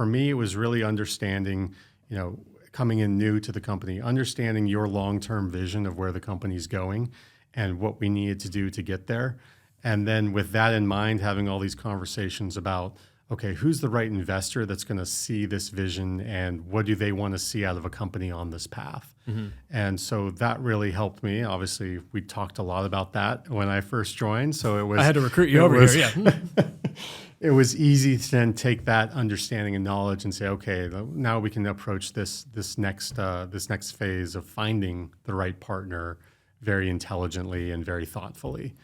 for me, it was really understanding, coming in new to the company, understanding your long-term vision of where the company's going and what we needed to do to get there. And then with that in mind, having all these conversations about, okay, who's the right investor that's going to see this vision and what do they want to see out of a company on this path? Mm-hmm. And so that really helped me. Obviously, we talked a lot about that when I first joined. So it was I had to recruit you over here, yeah. It was easy to then take that understanding and knowledge and say, okay, now we can approach this next phase of finding the right partner very intelligently and very thoughtfully.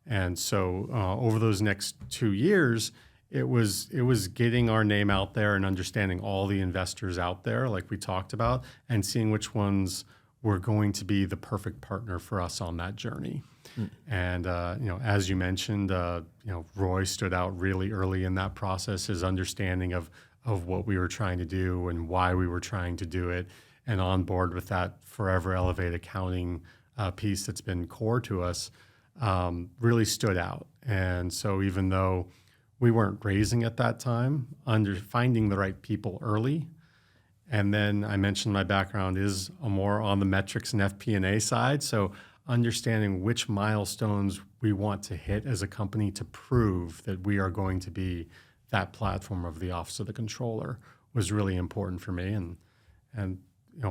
And so over those next 2 years, it was getting our name out there and understanding all the investors out there, like we talked about, and seeing which ones were going to be the perfect partner for us on that journey. And as you mentioned, Roy stood out really early in that process. His understanding of what we were trying to do and why we were trying to do it, and on board with that forever elevate accounting piece that's been core to us, really stood out. And so even though we weren't raising at that time, finding the right people early. And then I mentioned my background is more on the metrics and FP&A side. So understanding which milestones we want to hit as a company to prove that we are going to be that platform of the Office of the Controller was really important for me. And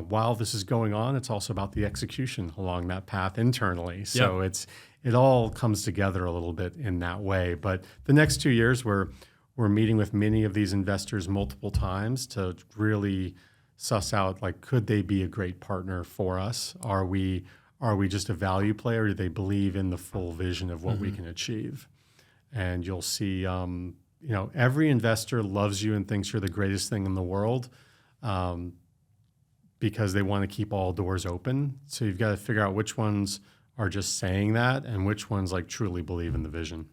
while this is going on, it's also about the execution along that path internally. So it all comes together a little bit in that way. But the next 2 years, we're meeting with many of these investors multiple times to really suss out, like, could they be a great partner for us? Are we just a value player, or do they believe in the full vision of what we can achieve? And you'll see, every investor loves you and thinks you're the greatest thing in the world, because they want to keep all doors open. So you've got to figure out which ones are just saying that and which ones like truly believe in the vision.